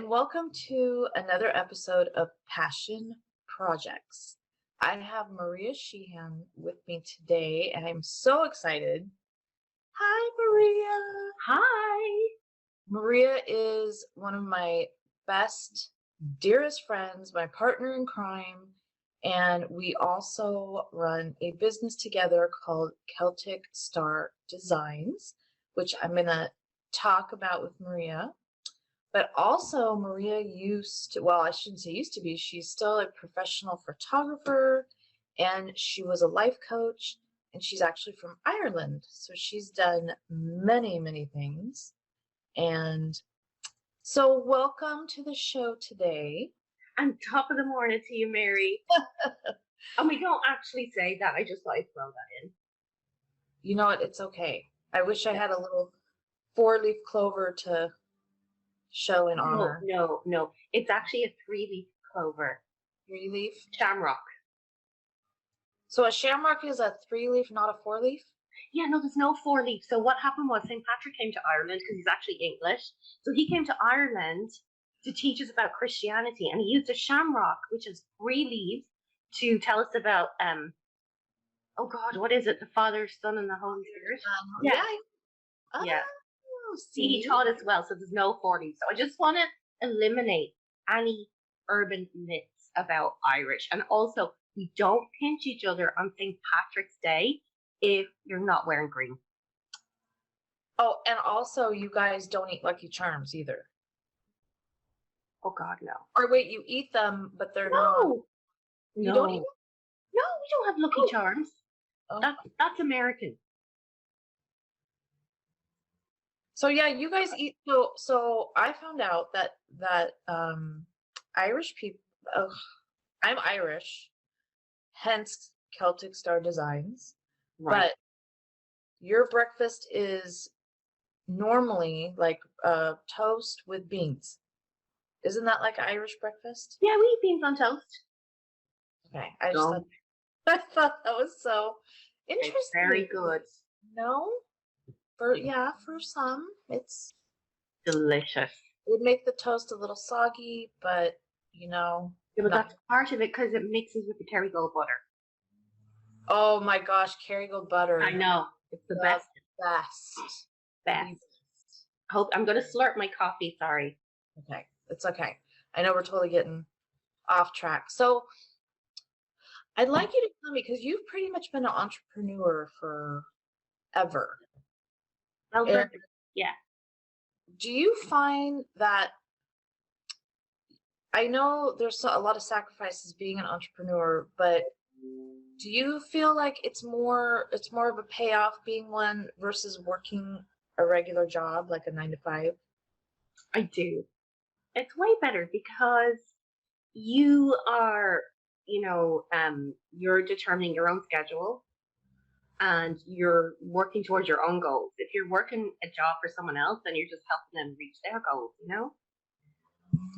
and welcome to another episode of Passion Projects. I have Maria Sheehan with me today, and I'm so excited. Hi, Maria. Hi. Maria is one of my best, dearest friends, my partner in crime, and we also run a business together called Celtic Star Designs, which I'm going to talk about with Maria. But also, Maria used to, well, I shouldn't say used to be, she's still a professional photographer, and she was a life coach, and she's actually from Ireland. So she's done many, many things. And so welcome to the show today. And top of the morning to you, Mary. And we don't actually say that. I just thought I'd throw that in. You know what? It's okay. I wish I had a little 4-leaf clover to show in honor. No. It's actually a 3-leaf clover. 3-leaf? Shamrock. So a shamrock is a 3-leaf, not a 4-leaf? Yeah, no, there's no 4-leaf. So what happened was St. Patrick came to Ireland because he's actually English. So he came to Ireland to teach us about Christianity, and he used a shamrock, which is 3 leaves, to tell us about oh God, what is it? The Father, Son, and the Holy Spirit. Yeah. See, he taught us well, so there's no 4-leaf. So I just want to eliminate any urban myths about Irish, and also we don't pinch each other on St. Patrick's Day if you're not wearing green. Oh, and also you guys don't eat Lucky Charms either. Oh God, no. Or wait, you eat them, but they're not. You don't eat them? No, we don't have Lucky Charms. Oh. That's American. So yeah, you guys eat. So I found out that Irish people. I'm Irish, hence Celtic Star Designs. Right. But your breakfast is normally like toast with beans. Isn't that like Irish breakfast? Yeah, we eat beans on toast. Okay, I thought that was so interesting. It's very good. No, for some it's delicious. It would make the toast a little soggy, but Yeah, but that's part of it because it mixes with the Kerrygold butter. Oh my gosh, Kerrygold butter! I know, it's the best. Best. I'm gonna slurp my coffee. Sorry. Okay, it's okay. I know we're totally getting off track. So I'd like you to tell me, because you've pretty much been an entrepreneur forever. Yeah. Do you find that, I know there's a lot of sacrifices being an entrepreneur, but do you feel like it's more of a payoff being one versus working a regular job, like a 9-to-5? I do. It's way better because you are, you're determining your own schedule and you're working towards your own goals. If you're working a job for someone else, then you're just helping them reach their goals,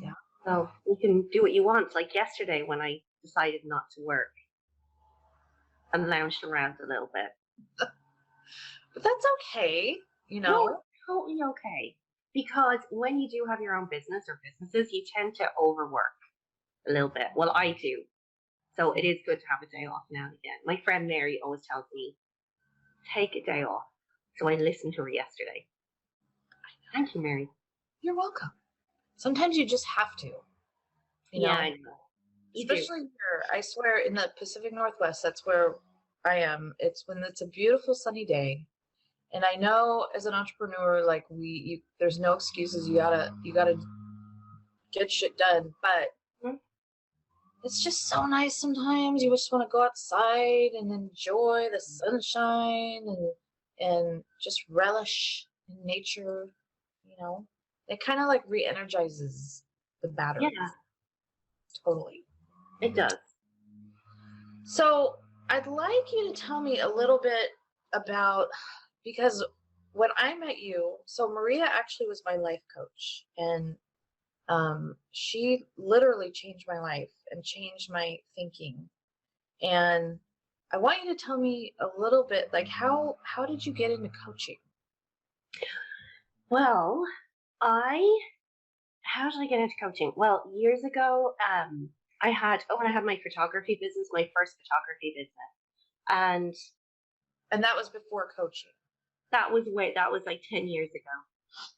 Yeah. So you can do what you want. Like yesterday when I decided not to work and lounged around a little bit. But that's okay, No, totally okay. Because when you do have your own business or businesses, you tend to overwork a little bit. Well, I do. So it is good to have a day off now and again. My friend Mary always tells me, take a day off. So I listened to her yesterday. Thank you, Mary. You're welcome. Sometimes you just have to. Yeah, I know. Especially here, I swear, in the Pacific Northwest, that's where I am. It's when it's a beautiful sunny day. And I know as an entrepreneur, like there's no excuses. You gotta get shit done. But it's just so nice sometimes. You just want to go outside and enjoy the sunshine and just relish in nature. It kind of like re-energizes the batteries. Yeah, totally. It does. So I'd like you to tell me a little bit about, because when I met you, so Maria actually was my life coach, and she literally changed my life and changed my thinking. And I want you to tell me a little bit, like how did you get into coaching? Well, I how did I get into coaching? Well, years ago, when I had my photography business, my first photography business, and And that was before coaching. that was like 10 years ago,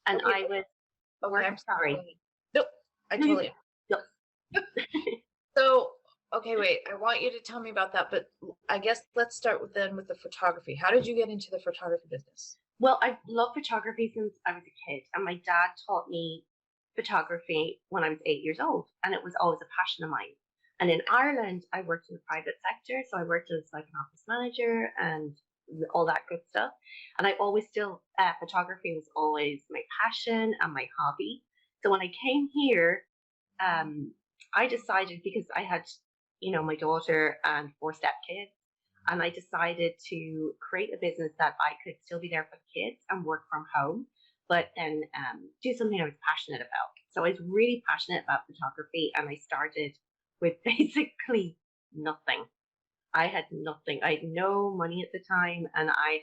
and Okay. I was Okay. work. I'm Sorry, sorry. Nope. I no, you totally. go. So, okay, wait. I want you to tell me about that, but I guess let's start with the photography. How did you get into the photography business? Well, I've loved photography since I was a kid, and my dad taught me photography when I was 8 years old, and it was always a passion of mine. And in Ireland, I worked in the private sector, so I worked as like an office manager and all that good stuff. And I always still photography was always my passion and my hobby. So when I came here, um, I decided because I had, my daughter and four stepkids, and I decided to create a business that I could still be there for the kids and work from home, but then do something I was passionate about. So I was really passionate about photography, and I started with basically nothing. I had nothing. I had no money at the time, and I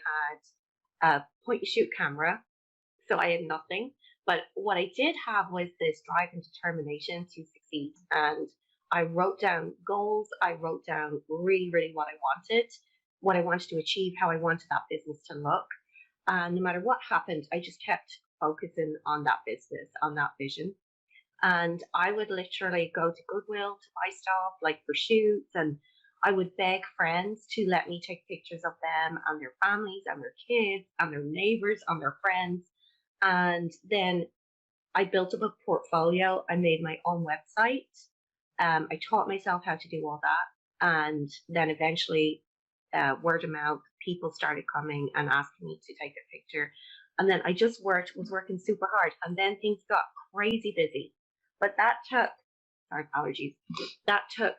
had a point and shoot camera, so I had nothing. But what I did have was this drive and determination to succeed. And I wrote down goals. I wrote down really, really what I wanted to achieve, how I wanted that business to look. And no matter what happened, I just kept focusing on that business, on that vision. And I would literally go to Goodwill to buy stuff like for shoots, and I would beg friends to let me take pictures of them and their families and their kids and their neighbors and their friends. And then I built up a portfolio. I made my own website. I taught myself how to do all that. And then eventually, word of mouth, people started coming and asking me to take a picture. And then I just was working super hard. And then things got crazy busy. But that took, sorry, allergies, that took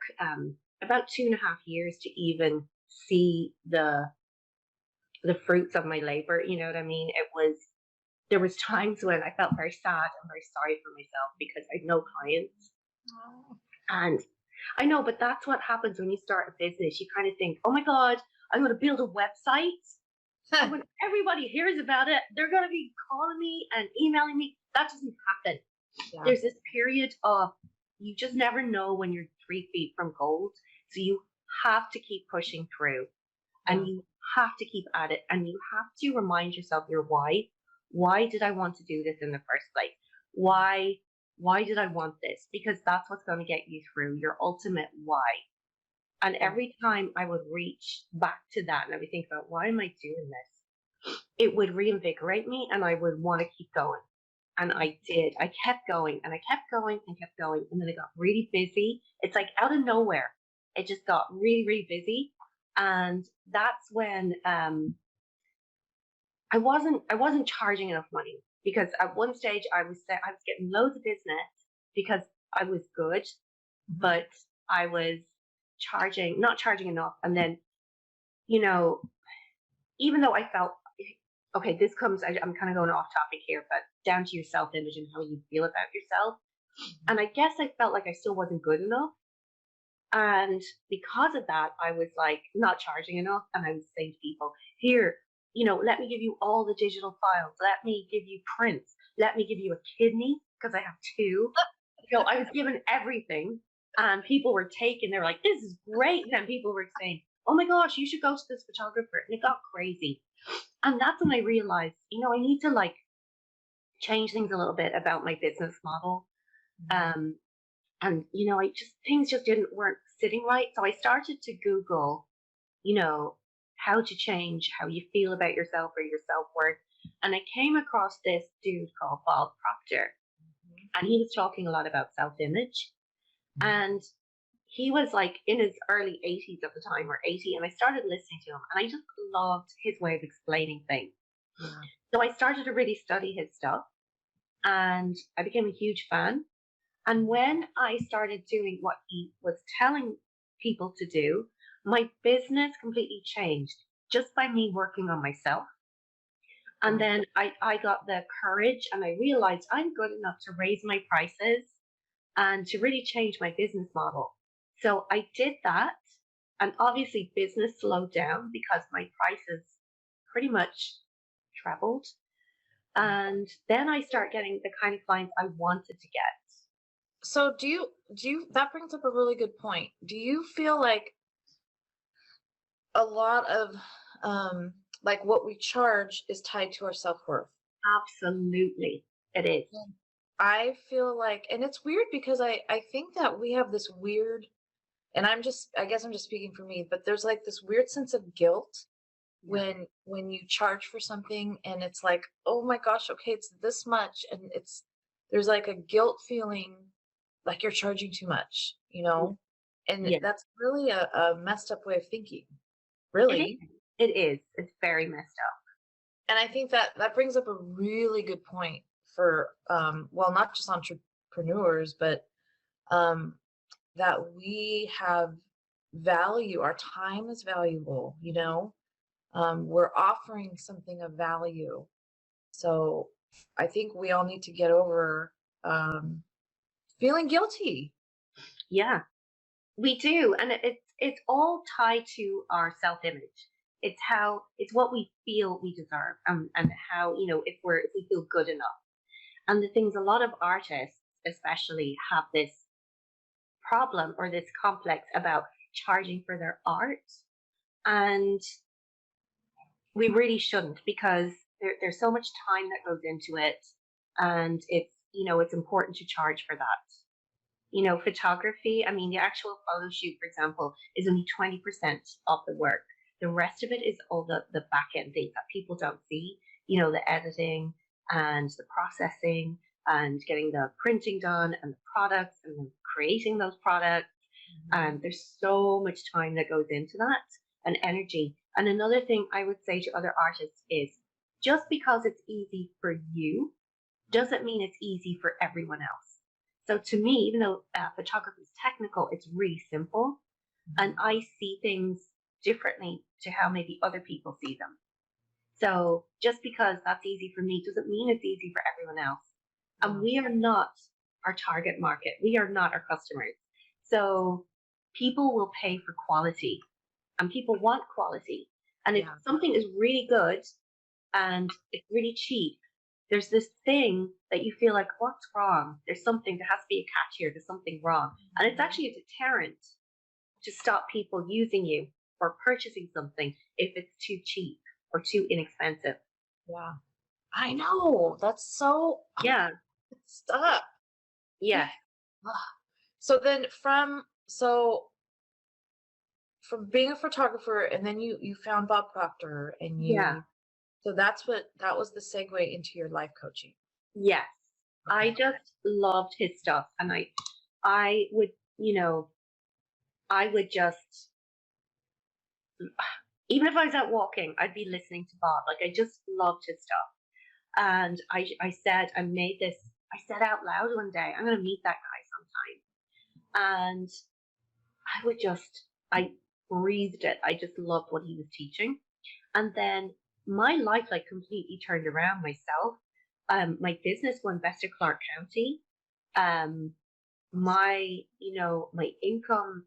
about 2.5 years to even see the fruits of my labor. You know what I mean? There was times when I felt very sad and very sorry for myself because I had no clients. Oh. And I know, but that's what happens when you start a business. You kind of think, oh my God, I'm going to build a website. And when everybody hears about it, they're going to be calling me and emailing me. That doesn't happen. Yeah. There's this period of you just never know when you're 3 feet from gold. So you have to keep pushing through, and you have to keep at it, and you have to remind yourself your why. Why did I want to do this in the first place? Why did I want this? Because that's what's going to get you through your ultimate why. And every time I would reach back to that and I would think about why am I doing this, it would reinvigorate me and I would want to keep going. And I did. I kept going and I kept going and kept going. And then it got really busy. It's like out of nowhere. It just got really, really busy. And that's when I wasn't charging enough money, because at one stage I was getting loads of business because I was good, but I was not charging enough. And then, even though I felt okay, I'm kind of going off topic here, but down to your self image and how you feel about yourself. And I guess I felt like I still wasn't good enough. And because of that, I was like not charging enough. And I was saying to people, here, let me give you all the digital files. Let me give you prints. Let me give you a kidney because I have two. I was given everything, and people were taken. They were like, this is great. And then people were saying, oh my gosh, you should go to this photographer. And it got crazy. And that's when I realized, I need to like change things a little bit about my business model. And things just weren't sitting right. So I started to Google, how to change how you feel about yourself or your self-worth. And I came across this dude called Bob Proctor. And he was talking a lot about self-image. And he was like in his early 80s at the time, or 80. And I started listening to him and I just loved his way of explaining things. Yeah. So I started to really study his stuff and I became a huge fan. And when I started doing what he was telling people to do, my business completely changed just by me working on myself. And then I got the courage and I realized I'm good enough to raise my prices and to really change my business model. So I did that. And obviously business slowed down because my prices pretty much trebled. And then I start getting the kind of clients I wanted to get. So do you that brings up a really good point. Do you feel like a lot of like what we charge is tied to our self-worth? Absolutely, it is. Yeah. I feel like, and it's weird because I think that we have this weird, and I guess I'm just speaking for me, but there's like this weird sense of guilt Yeah, when you charge for something and it's like, oh my gosh, okay, it's this much, and there's like a guilt feeling like you're charging too much, you yeah, know? And yeah. that's really a messed up way of thinking, It really. is. It is. It's very messed up. And I think that that brings up a really good point for well, not just entrepreneurs, but um that we have value. Our time is valuable, you know? We're offering something of value. So I think we all need to get over um, feeling guilty. Yeah, we do, and it's all tied to our self-image. It's what we feel we deserve, and how if we feel good enough. And the things a lot of artists, especially, have this problem or this complex about charging for their art, and we really shouldn't because there's so much time that goes into it, and it's important to charge for that. Photography, I mean, the actual photo shoot, for example, is only 20% of the work. The rest of it is all the back end things that people don't see, the editing and the processing and getting the printing done and the products and then creating those products. Mhm. And there's so much time that goes into that and energy. And another thing I would say to other artists is just because it's easy for you doesn't mean it's easy for everyone else. So to me, even though photography is technical, it's really simple, and Mhm. I see things differently to how maybe other people see them. So just because that's easy for me doesn't mean it's easy for everyone else. And Yeah. we are not our target market. We are not our customers. So people will pay for quality, and people want quality. And if Yeah. something is really good and it's really cheap, there's this thing that you feel like, what's wrong? There has to be a catch here, there's something wrong. And it's Mhm. actually a deterrent to stop people using you or purchasing something if it's too cheap or too inexpensive. Yeah. I know. That's so Yeah, stuck. yeah, So then from being a photographer, and then you found Bob Proctor, and yeah, so that was the segue into your life coaching. yes. I Okay. just loved his stuff, and I would, I would just, even if I was out walking, I'd be listening to Bob. Like I just loved his stuff. And I said, I said out loud one day, I'm going to meet that guy sometime. And I breathed it. I just loved what he was teaching. And then my life like completely turned around myself. My business won Best of Clark County. Um, my income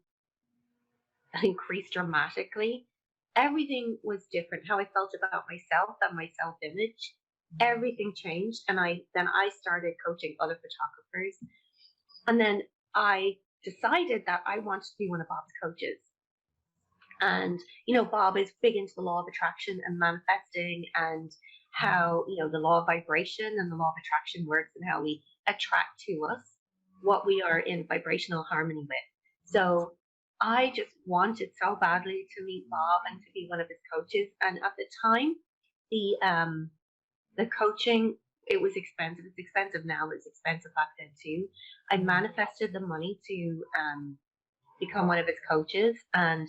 increased dramatically. Everything was different. How I felt about myself and my self image, Mhm. everything changed. And I started coaching other photographers. And then I decided that I wanted to be one of Bob's coaches. And, Bob is big into the law of attraction and manifesting and how, the law of vibration and the law of attraction works and how we attract to us what we are in vibrational harmony with. So I just wanted so badly to meet Bob and to be one of his coaches. And at the time, the um the coaching, it was expensive. It's expensive now, it's expensive back then too. I Mhm. manifested the money to become one of his coaches, and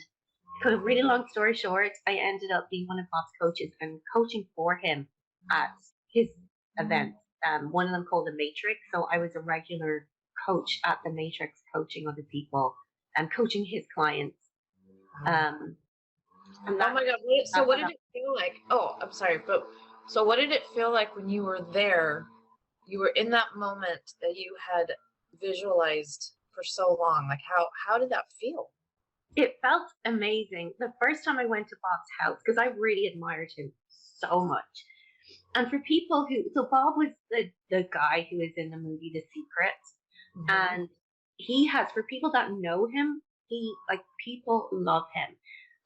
cut a really long story short, I ended up being one of Bob's coaches and coaching for him at his events. One of them called the Matrix. So I was a regular coach at the Matrix, coaching other people and coaching his clients. Um, and Oh my God. So that's what how did it feel like? Oh, I'm sorry, but so what did it feel like when you were there? You were in that moment that you had visualized for so long. Like how did that feel? it felt amazing. The first time I went to Bob's house, because I really admired him so much. And for people so Bob was the guy who was in the movie The Secret. And he has, for people that know him, people love him.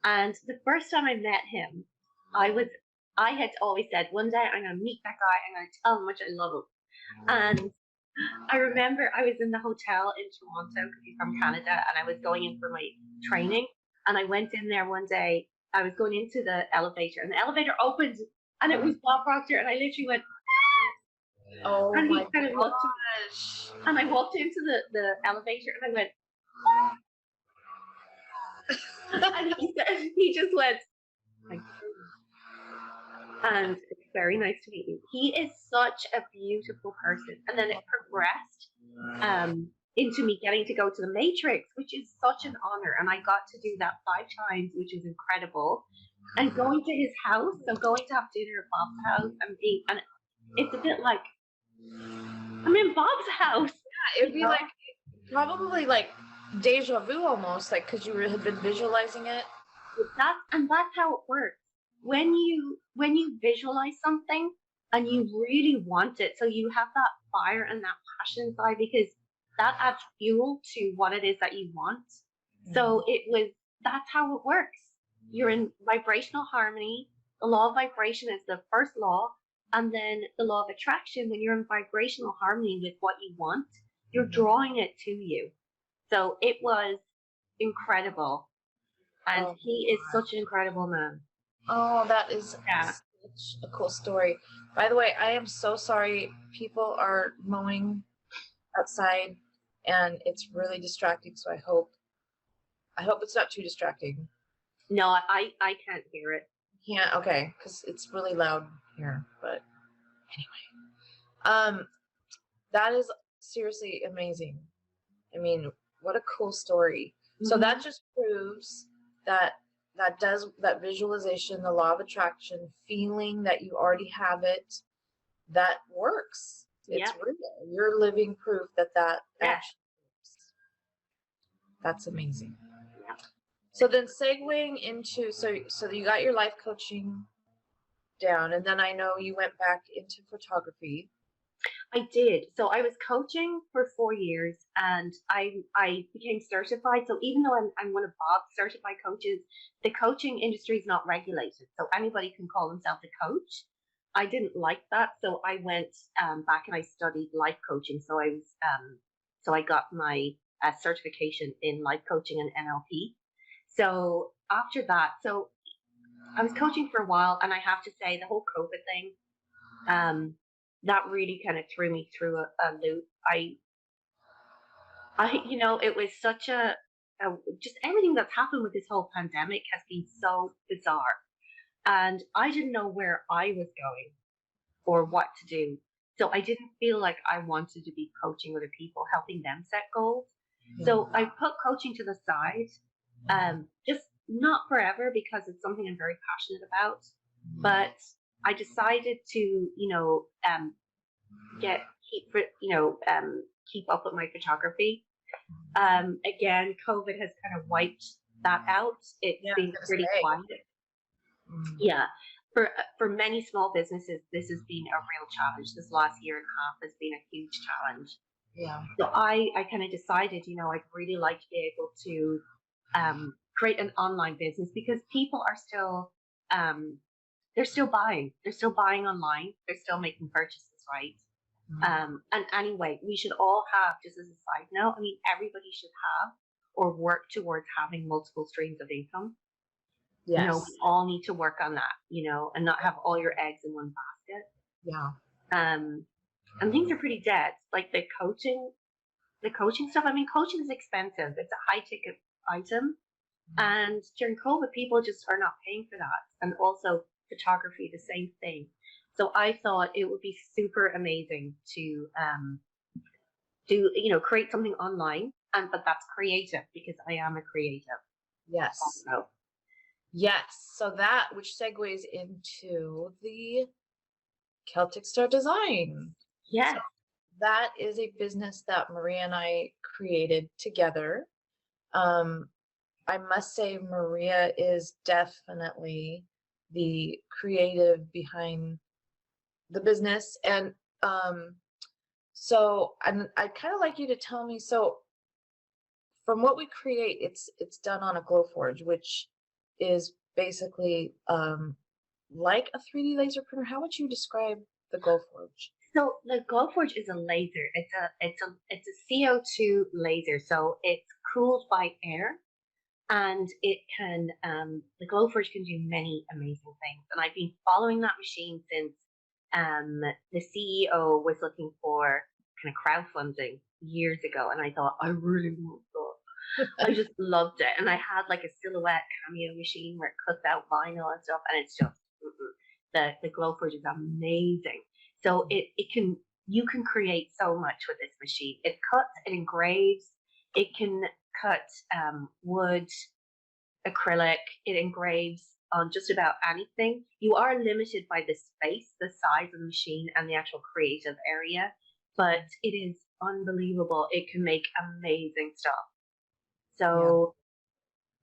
And the first time I met him, I had always said, one day I'm going to meet that guy, I'm going to tell him how much I love him. And I remember I was in the hotel in Toronto because he's from Canada, and I was going in for my training. And I went in there one day. I was going into the elevator, and the elevator opened, and it was Bob Proctor, and I literally went, Oh and he my kind of looked, gosh. and I walked into the elevator, and I went, and he just went, thank you. And it's very nice to meet you. He is such a beautiful person. And then it progressed into me getting to go to the Matrix, which is such an honor. And I got to do that 5 times, which is incredible. And going to his house, so going to have dinner at Bob's house, and it's a bit like I'm in Bob's house. Yeah, it'd be like probably like deja vu almost, like because you had been visualizing it. That's how it works. When you visualize something and you really want it, so you have that fire and that passion inside, because that adds fuel to what it is that you want. So that's how it works. You're in vibrational harmony. The law of vibration is the first law, and then the law of attraction. When you're in vibrational harmony with what you want, you're drawing it to you. So it was incredible, and he is such an incredible man. Oh, that is such a cool story. By the way, I am so sorry. People are mowing outside, and it's really distracting. So I hope it's not too distracting. No, I can't hear it. Yeah, okay, because it's really loud here. But anyway, that is seriously amazing. I mean, what a cool story. So that just proves that visualization, the law of attraction, feeling that you already have it, that works. It's real. You're living proof that actually works. That's amazing. Yeah. So then segueing into, so you got your life coaching down, and then I know you went back into photography. I did. So I was coaching for 4 years, and I became certified. So even though I'm one of Bob's certified coaches, the coaching industry is not regulated. So anybody can call themselves a coach. I didn't like that. So I went back and I studied life coaching. So I got my certification in life coaching and NLP. So after that, so I was coaching for a while, and I have to say the whole COVID thing, that really kind of threw me through a loop. It was such just everything that's happened with this whole pandemic has been so bizarre. And I didn't know where I was going or what to do. So I didn't feel like I wanted to be coaching other people, helping them set goals. So I put coaching to the side, just not forever, because it's something I'm very passionate about. But I decided to, keep up with my photography. Again, COVID has kind of wiped that out. It's been pretty quiet. Yeah. For many small businesses, this has been a real challenge. This last year and a half has been a huge challenge. Yeah. So I kind of decided, I'd really like to be able to create an online business, because people are still they're still buying. They're still buying online. They're still making purchases, right? And anyway, we should all have, just as a side note, I mean, everybody should have or work towards having multiple streams of income. Yes. We all need to work on that, and not have all your eggs in one basket. Yeah. And things are pretty dead. Like the coaching stuff. I mean, coaching is expensive. It's a high ticket item. And during COVID, people just are not paying for that. And also photography, the same thing. So I thought it would be super amazing to create something online, but that's creative, because I am a creative. Yes. Also. Yes. So that, which segues into the Celtic Star Design. Yes. So that is a business that Maria and I created together. I must say Maria is definitely the creative behind the business. And So, and I'd kind of like you to tell me, so from what we create, it's done on a Glowforge, which is basically like a 3D laser printer. How would you describe the Glowforge? So the Glowforge is a laser. It's a CO2 laser. So it's cooled by air, and it can the Glowforge can do many amazing things. And I've been following that machine since the CEO was looking for kind of crowdfunding years ago, and I thought I really want that. I just loved it, and I had like a silhouette cameo machine where it cuts out vinyl and stuff, and it's just the Glowforge is amazing. So it can you can create so much with this machine. It cuts, it engraves, it can cut wood, acrylic, it engraves on just about anything. You are limited by the space, the size of the machine, and the actual creative area, but it is unbelievable. It can make amazing stuff. Yeah. So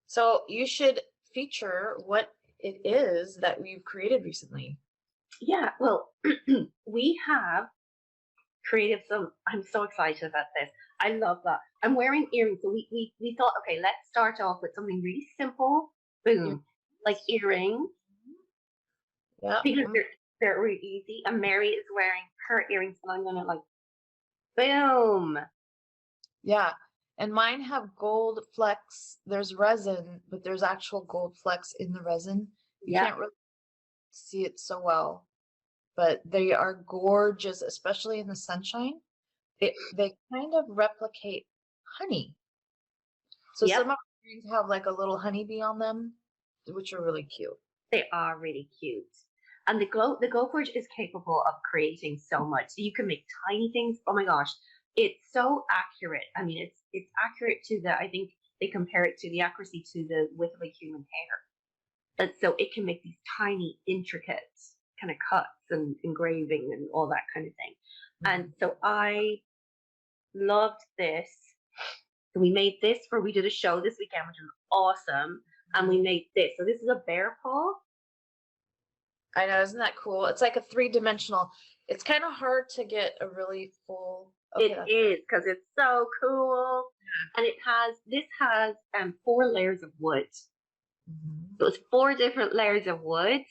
So you should feature what it is that we've created recently. yeah, well, we have creative. So I'm so excited about this. I love that. I'm wearing earrings. So we thought, okay, let's start off with something really simple. Yeah. Boom. Like earrings, Yeah. because they're really easy. And Mary is wearing her earrings, and I'm gonna like boom. Yeah. And mine have gold flecks. There's resin, but there's actual gold flecks in the resin. You Yep. can't really see it so well, but they are gorgeous, especially in the sunshine. They kind of replicate honey. So Yep. some of our earrings have like a little honeybee on them, which are really cute. They are really cute. And the Glowforge is capable of creating so much. So you can make tiny things. Oh my gosh. It's so accurate. I mean, it's accurate to the I think they compare it to the accuracy to the width of a human hair. And so it can make these tiny, intricate kind of cuts and engraving and all that kind of thing. And so I loved this. So we made this we did a show this weekend, which was awesome. And we made this. So this is a bear paw. I know, isn't that cool? It's like a three-dimensional. It's kind of hard to get a really full. Okay, It is because it's so cool. And this has 4 layers of wood. mhm. So it's 4 different layers of wood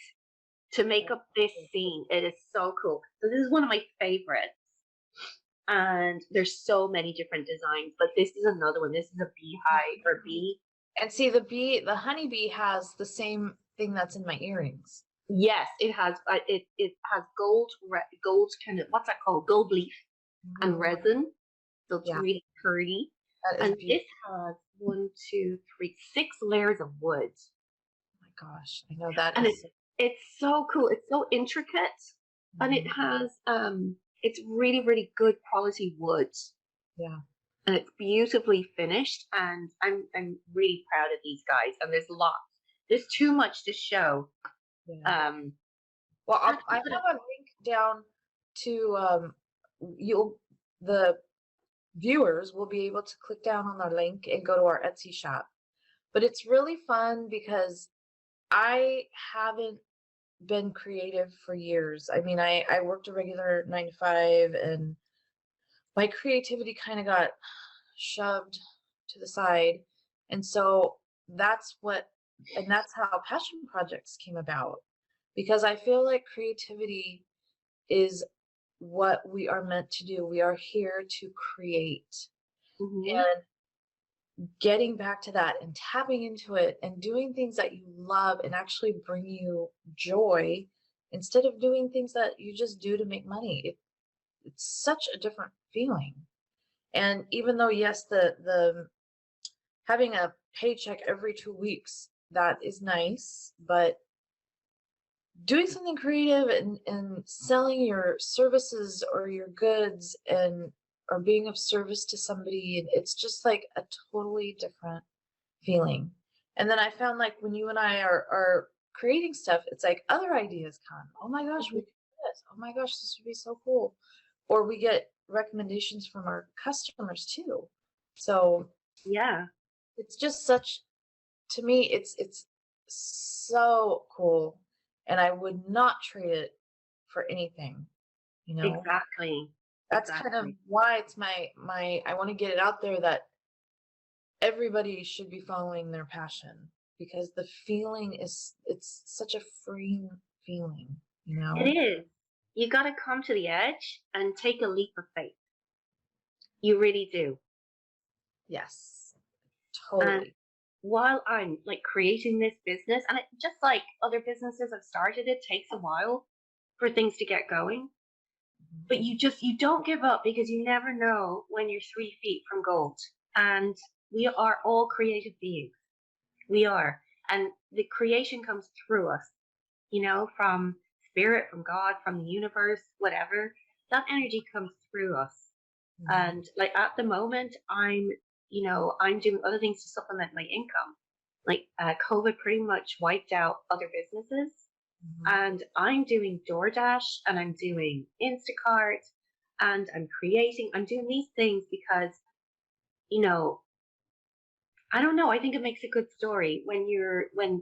to make up this scene. It is so cool. So this is one of my favorites. And there's so many different designs, but this is another one. This is a beehive or bee. And see, the honeybee has the same thing that's in my earrings. Yes, it has. It has gold kind of what's that called? Gold leaf and Mhm. resin. So it's Yeah, really pretty. that is And this beautiful. has 1, 2, 3, 6 layers of wood, Oh my gosh, I know that and is. it's so cool. It's so intricate, and it Mhm. has it's really good quality wood, Yeah, and it's beautifully finished. And I'm really proud of these guys. And there's lots. There's too much to show. yeah. Um, Well, I actually, have a link down to you'll the viewers will be able to click down on the link and go to our Etsy shop. But it's really fun because I haven't been creative for years. I mean, I worked a regular 9 to 5 and my creativity kind of got shoved to the side. And so that's what, and that's how passion projects came about. Because I feel like creativity is what we are meant to do. We are here to create. mhm. And getting back to that and tapping into it and doing things that you love and actually bring you joy instead of doing things that you just do to make money. It's such a different feeling. And even though yes, the having a paycheck every 2 weeks, that is nice, but doing something creative and selling your services or your goods and or being of service to somebody, and it's just like a totally different feeling. And then I found like when you and I are creating stuff, it's like other ideas come. Oh my gosh, we Mhm. could do this. Oh my gosh, this would be so cool. Or we get recommendations from our customers too. So Yeah, it's just such, to me, it's so cool. And I would not trade it for anything, you know? exactly. That's kind of Exactly. why it's my I want to get it out there that everybody should be following their passion because the feeling is it's such a freeing feeling, you It know? is. You got to come to the edge and take a leap of faith. You really do. Yes, And totally. while I'm like creating this business, and it just like other businesses have started, it takes a while for things to get going. Mhm. But you don't give up because you never know when you're 3 feet from gold. And we are all creative beings. We are. And the creation comes through us, from spirit, from God, from the universe, whatever. That energy comes through us. Mhm. And like at the moment, I'm doing other things to supplement my income. Like COVID pretty much wiped out other businesses. Mhm. And I'm doing DoorDash and I'm doing Instacart and I'm doing these things because, you know, I don't know. I think it makes a good story when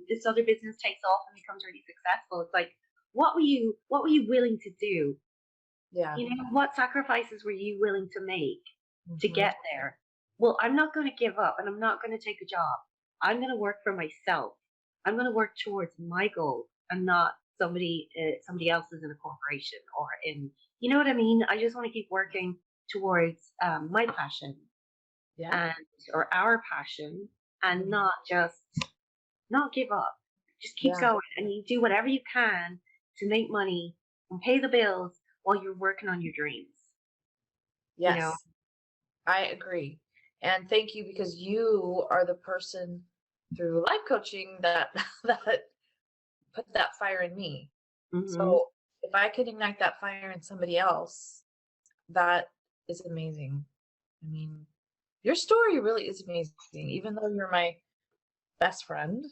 this other business takes off and becomes really successful. It's like, what were you willing to do? Yeah. What sacrifices were you willing to make to Mhm. get there? Well, I'm not going to give up and I'm not going to take a job. I'm going to work for myself. I'm going to work towards my goals and not somebody else's in a corporation or in, you know what I mean? I just want to keep working towards my passion Yeah. and or our passion and Mhm. not give up. Just keep Yeah. going and you do whatever you can to make money and pay the bills while you're working on your dreams. You know, Yes, I agree. And thank you because you are the person through life coaching that that put that fire in me. hmm So if I could ignite that fire in somebody else, that is amazing. I mean, your story really is amazing. Even though you're my best friend,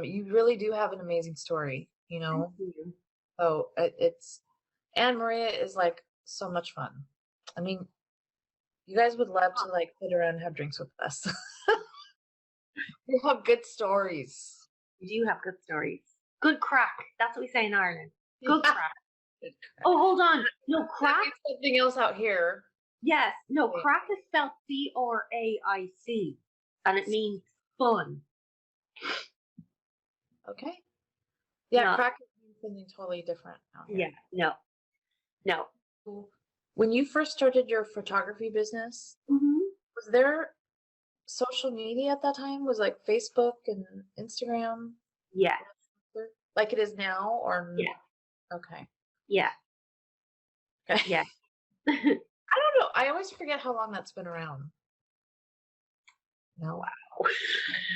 you really do have an amazing story, you thank know? you. So it's and Maria is like so much fun. I mean, you guys would love to like sit around and have drinks with us. We have good stories. You do have good stories. Good crack. That's what we say in Ireland. Good Yeah. crack. Oh, hold on. No, That crack. means something else out here. Yes. No, Wait, crack is spelled Craic, and it means fun. okay. Yeah, Not. crack means something totally different out Yeah. here. No. No. Cool. When you first started your photography business, hmm was there social media at that time? Was like Facebook and Instagram Yeah. like it is now Yeah. okay. Yeah. Okay. Yeah. I don't know. I always forget how long that's been around. No. Wow.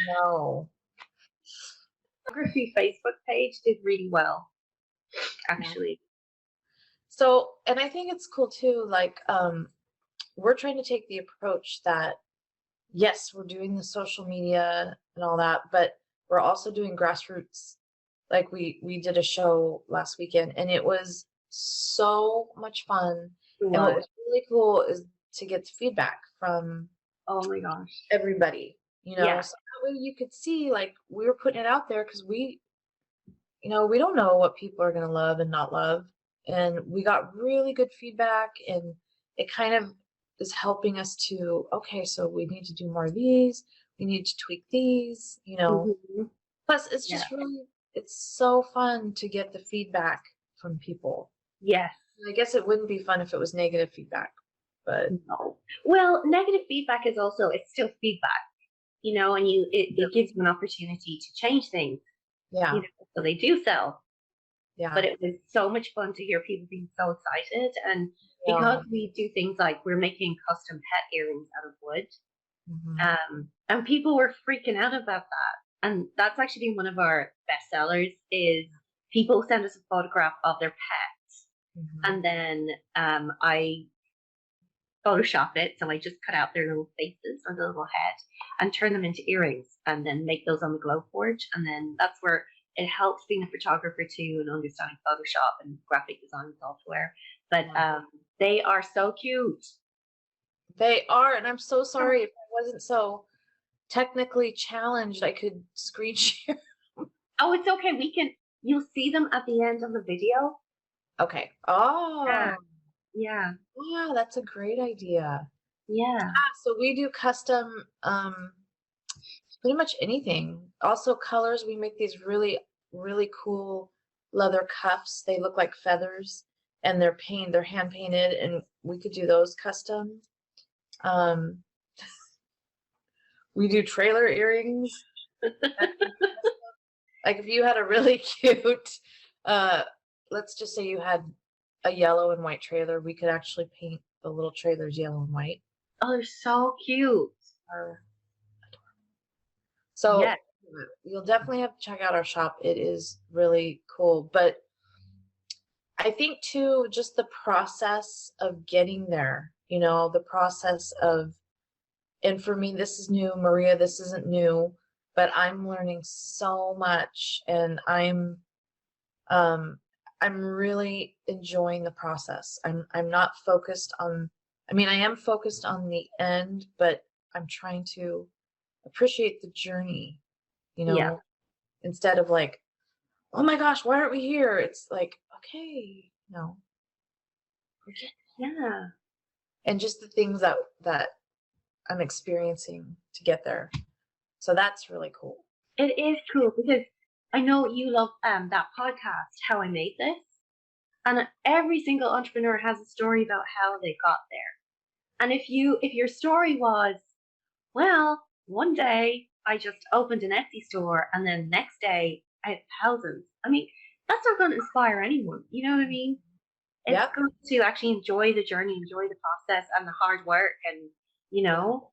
No. Photography Facebook page did really well, Yeah. actually. So, and I think it's cool too, like, we're trying to take the approach that yes, we're doing the social media and all that, but we're also doing grassroots. Like we did a show last weekend and it was so much fun. It And what was. was really cool is to get feedback from Oh my gosh. everybody, Yeah. so that way you could see like we were putting it out there because we don't know what people are going to love and not love. And we got really good feedback, and it kind of is helping us to, okay, so we need to do more of these. We need to tweak these. hmm Plus, it's Yeah. just really, it's so fun to get the feedback from people. Yes. I guess it wouldn't be fun if it was negative feedback, but No. Well, negative feedback is also it's still feedback, and it gives you an opportunity to change things, yeah, so they do sell. yeah, But it was so much fun to hear people being so excited. And yeah. because we do things like we're making custom pet earrings out of wood, Hmm. and people were freaking out about that. And that's actually been one of our best sellers is people send us a photograph of their pet. Hmm. And then I Photoshop it. So I just cut out their little faces or their little head and turn them into earrings and then make those on the Glowforge. And then that's where it helps being a photographer too and understanding Photoshop and graphic design software. But Yeah. they are so cute. They are, and I'm so sorry if I wasn't so technically challenged. I could screen share. Oh, it's okay. You'll see them at the end of the video. Okay. Yeah. Oh. Yeah. Yeah, that's a great idea. Yeah. So we do custom, pretty much anything. Also colors, we make these really, really cool leather cuffs. They look like feathers and they're hand painted and we could do those custom. Um, we do trailer earrings. Like if you had a really cute, uh, let's just say you had a yellow and white trailer, we could actually paint the little trailers yellow and white. Oh, they're so cute. Are So Yes. you'll definitely have to check out our shop. It is really cool. But I think too, just the process of getting there, the process of, and for me, this is new, Maria, this isn't new, but I'm learning so much and um, I'm really enjoying the process. I'm not focused on, I mean, I am focused on the end, but I'm trying to appreciate the journey, you Yeah. know, instead of like, oh my gosh, why aren't we here? It's like, okay, no, we're getting, Yeah. and just the things that I'm experiencing to get there. So that's really cool. It is cool because I know you love that podcast, How I Made This. And every single entrepreneur has a story about how they got there. And if your story was, well, one day I just opened an Etsy store and then the next day I had thousands. I mean, that's not going to inspire anyone. You know what I mean? It's Yep. good to actually enjoy the journey, enjoy the process and the hard work. And, you know,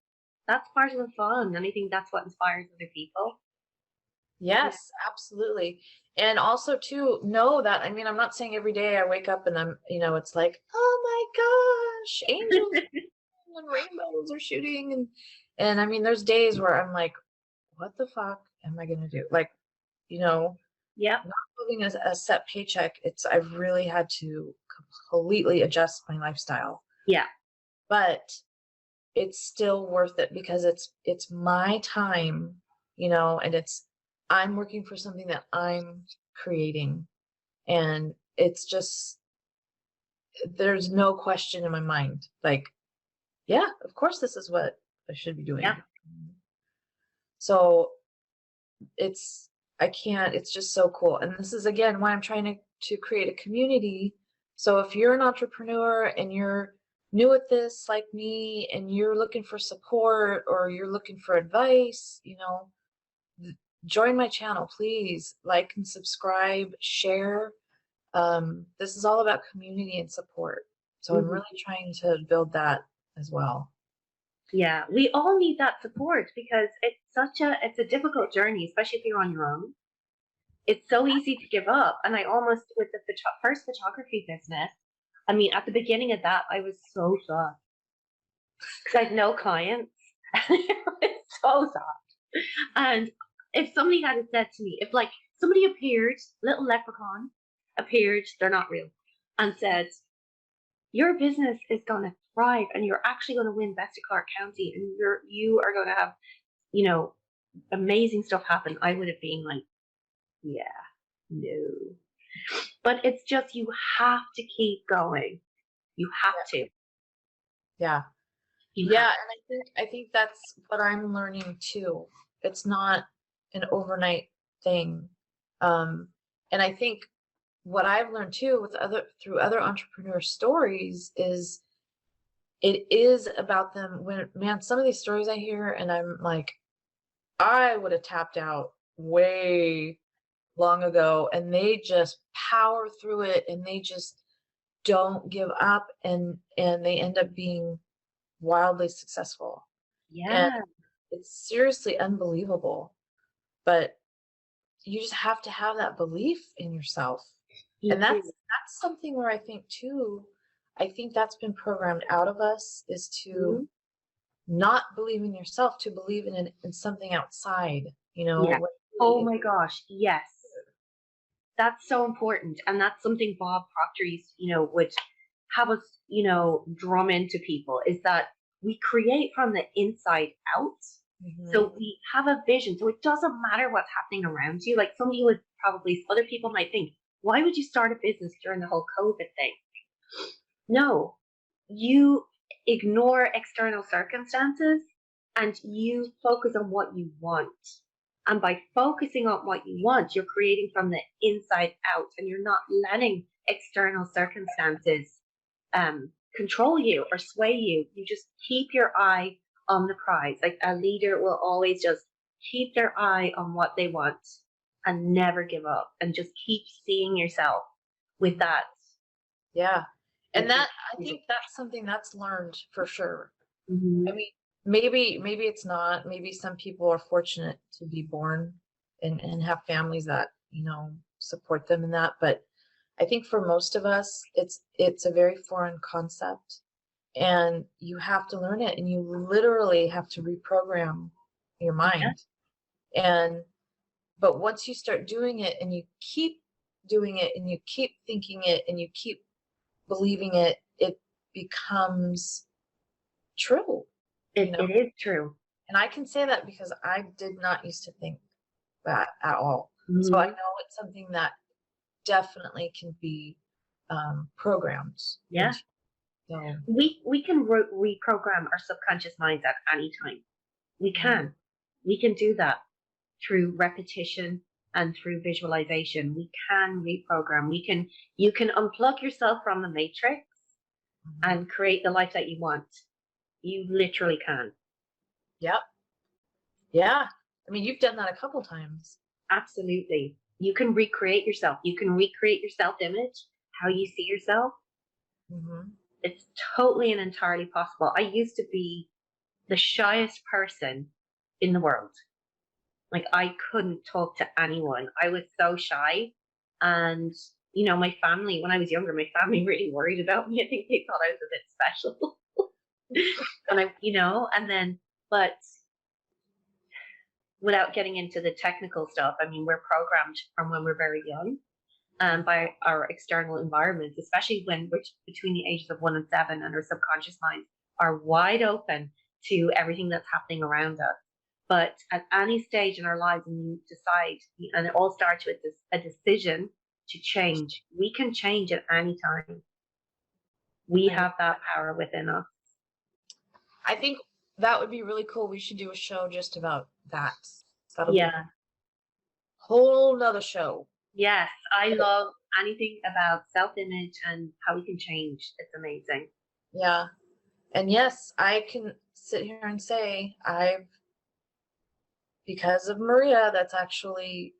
that's part of the fun. And I think that's what inspires other people. Yeah. Yes, absolutely. And also too, know that, I mean, I'm not saying every day I wake up and it's like, oh my gosh, angels and rainbows are shooting and I mean, there's days where I'm like, what the fuck am I gonna do? Like, you know, Yep. not living a set paycheck, I've really had to completely adjust my lifestyle. Yeah. But it's still worth it because it's my time, and I'm working for something that I'm creating. And it's just there's no question in my mind. Like, yeah, of course this is what I should be Yeah. doing. So it's I can't, it's just so cool. And this is again why I'm trying to create a community. So if you're an entrepreneur and you're new at this like me and you're looking for support or you're looking for advice, join my channel, please. Like and subscribe, share. This is all about community and support. So I'm Mhm. really trying to build that as well. Yeah, we all need that support because it's a difficult journey, especially if you're on your own. It's so easy to give up. And I almost with the first photography business, I mean, at the beginning of that, I was so shocked because I had no clients. It was so sad. And if somebody had said to me, if like somebody appeared, little leprechaun appeared, they're not real, and said, your business is going to thrive and you're actually going to win best of Clark County and you are going to have, you know, amazing stuff happen, I would have been like, yeah, no. But it's just you have to keep going. You have to. Yeah. You Yeah, have. and I think that's what I'm learning too. It's not an overnight thing. Um, and I think what I've learned too through other entrepreneur stories is it is about them when, man, some of these stories I hear and I'm like, I would have tapped out way long ago and they just power through it and they just don't give up and they end up being wildly successful. And Yeah, it's seriously unbelievable. But you just have to have that belief in yourself. you And do. that's something where I think that's been programmed out of us is to Mhm. not believe in yourself, to believe in something outside, Yeah. what Oh really my gosh. Yes. That's so important. And that's something Bob Proctor used, would have us, drum into people is that we create from the inside out. Mhm. So we have a vision. So it doesn't matter what's happening around you. Like somebody would probably, other people might think, why would you start a business during the whole COVID thing? No, you ignore external circumstances and you focus on what you want. And by focusing on what you want, you're creating from the inside out and you're not letting external circumstances control you or sway you. You just keep your eye on the prize. Like a leader will always just keep their eye on what they want and never give up and just keep seeing yourself with that. Yeah. And With that, I think that's something that's learned for sure. Mhm. I mean, maybe it's not. Maybe some people are fortunate to be born and have families that, support them in that. But I think for most of us, it's a very foreign concept and you have to learn it and you literally have to reprogram your Yeah, mind. And but once you start doing it and you keep doing it and you keep thinking it and you keep believing it, it becomes true, you know. it is true. And I can say that because I did not used to think that at all. So I Mhm. know it's something that definitely can be programmed Yeah, into. So, we can reprogram our subconscious minds at any time. We mhm, can. We can do that through repetition and through visualization. We can reprogram. You can unplug yourself from the matrix mhm. and create the life that you want. You literally can. Yep. Yeah. I mean, you've done that a couple times. Absolutely. You can recreate yourself. You can recreate your self-image, how you see yourself. Hmm. It's totally and entirely possible. I used to be the shyest person in the world. Like I couldn't talk to anyone. I was so shy. And, my family, when I was younger, my family really worried about me. I think they thought I was a bit special. And and then, but without getting into the technical stuff, I mean, we're programmed from when we're very young by our external environments, especially when we're between the ages of 1 and 7 and our subconscious minds are wide open to everything that's happening around us. But at any stage in our lives, and you decide, and it all starts with a decision to change. We can change at any time. We I, have that power within us. I think that would be really cool. We should do a show just about that. That'll be a Yeah. whole nother show. Yes. I love anything about self image and how we can change. It's amazing. Yeah. And yes, I can sit here and say because of Maria, that's actually,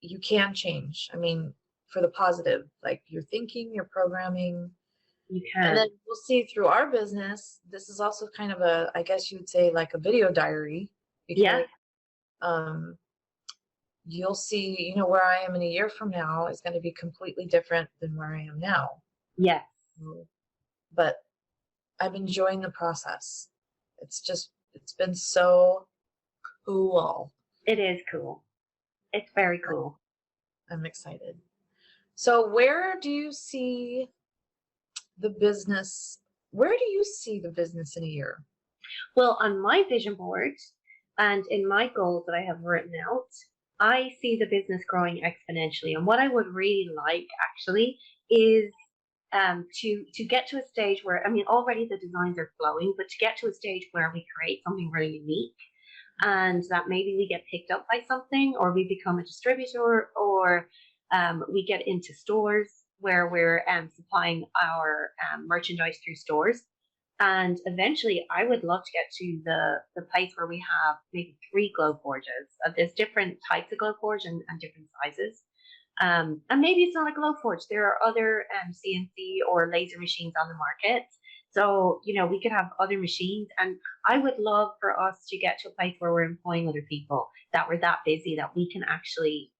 you can change. I mean, for the positive, like your thinking, your programming. You And then can. we'll see through our business, this is also kind of I guess you would say like a video diary Yeah. because um, you'll see, where I am in a year from now is going to be completely different than where I am now. Yes. Mm. But I'm enjoying the process. It's been so cool. It is cool. It's very cool. I'm excited. So the business, where do you see the business in a year? Well, on my vision board and in my goals that I have written out, I see the business growing exponentially. And what I would really like actually is to get to a stage where, I mean, already the designs are flowing, but to get to a stage where we create something really unique and that maybe we get picked up by something or we become a distributor or we get into stores where we're supplying our merchandise through stores. And eventually, I would love to get to the place where we have maybe 3 Glowforges. There's different types of Glowforge and different sizes. And maybe it's not a Glowforge. There are other CNC or laser machines on the market. So, we could have other machines. And I would love for us to get to a place where we're employing other people, that we're that busy that we can actually,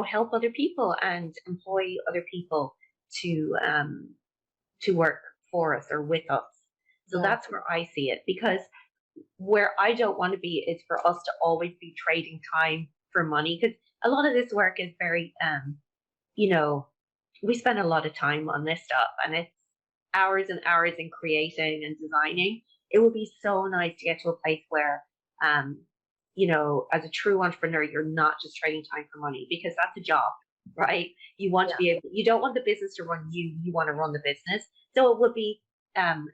help other people and employ other people to work for us or with us. So Yeah. that's where I see it because where I don't want to be is for us to always be trading time for money because a lot of this work is very you know, we spend a lot of time on this stuff and it's hours and hours in creating and designing. It would be so nice to get to a place where as a true entrepreneur, you're not just trading time for money because that's a job. right? You want to be able, you don't want the business to run you, you want to run the business. So it would be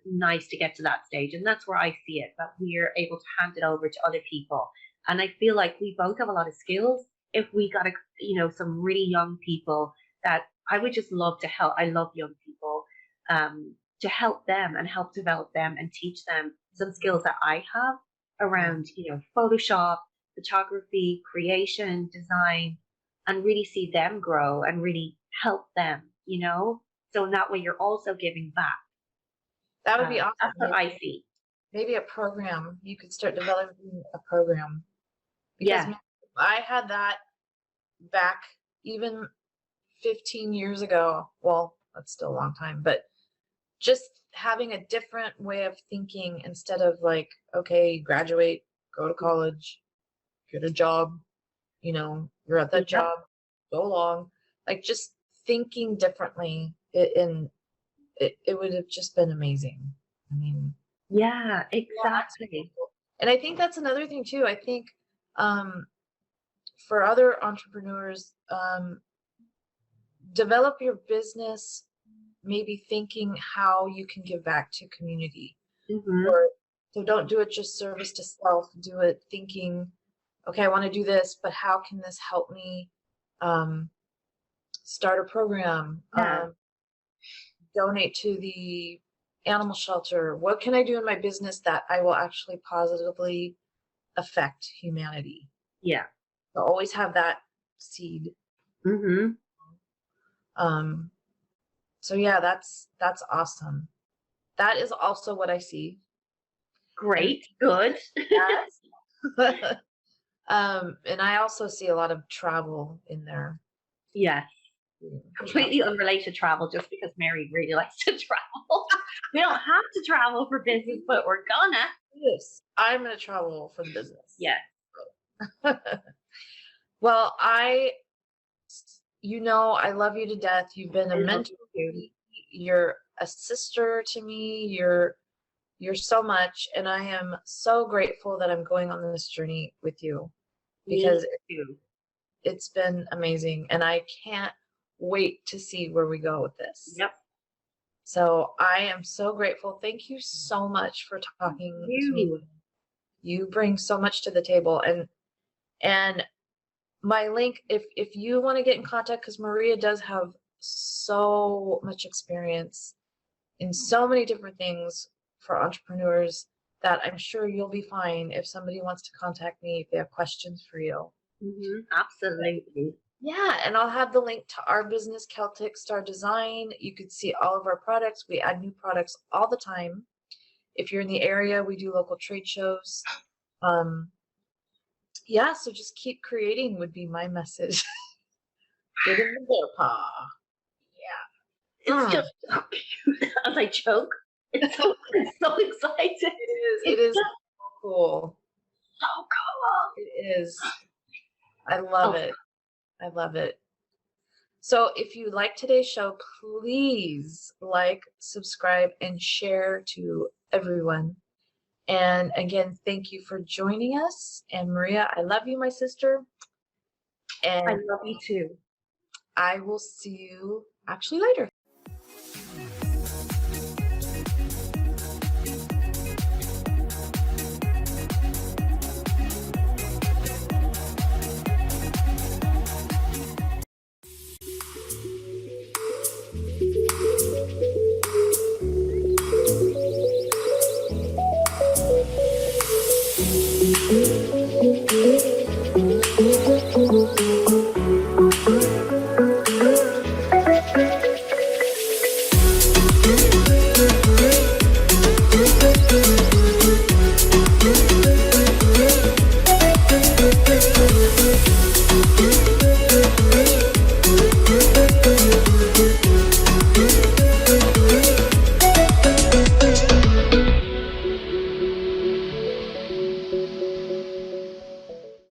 nice to get to that stage. And that's where I see it, that we're able to hand it over to other people. And I feel like we both have a lot of skills. If we got, some really young people that I would just love to help. I love young people, to help them and help develop them and teach them some skills that I have around, Photoshop, photography, creation, design, and really see them grow and really help them, So in that way, you're also giving back. That would be awesome. That's what I see. Maybe a program. You could start developing a program. Because I had that back even 15 years ago. Well, that's still a long time, but just having a different way of thinking instead of like, okay, graduate, go to college, get a job, you're at that job, go along. Like just thinking differently, it would have just been amazing. I mean, yeah, exactly. And I think that's another thing too. I think for other entrepreneurs, develop your business maybe thinking how you can give back to community. So don't do it just service to self. Do it thinking, okay, I want to do this, but how can this help me start a program, donate to the animal shelter? What can I do in my business that I will actually positively affect humanity? Yeah. So always have that seed. So yeah, that's awesome. That is also what I see. Great. Good. Yes. And I also see a lot of travel in there. Yes. Completely unrelated travel, just because Mary really likes to travel. We don't have to travel for business, but we're gonna. Yes, I'm gonna travel for the business. Yes. Well, I love you to death. You've been a mentor to me. You're a sister to me. You're so much, and I am so grateful that I'm going on this journey with you, because it's been amazing, and I can't wait to see where we go with this. Yep. So I am so grateful. Thank you so much for talking to me. You bring so much to the table, and my link, if you want to get in contact, because Maria does have so much experience in so many different things for entrepreneurs, that I'm sure you'll be fine if somebody wants to contact me if they have questions for you. Absolutely. Yeah, and I'll have the link to our business, Celtic Star Design. You could see all of our products. We add new products all the time. If you're in the area, we do local trade shows. Yeah, so just keep creating would be my message. Get in the bear paw. Yeah. It's just so cute. As I choke, it's so exciting. It is so cool. So cool. It is. I love it. I love it. So if you like today's show, please like, subscribe, and share to everyone. And again, thank you for joining us. And Maria, I love you, my sister. And I love you too. I will see you actually later.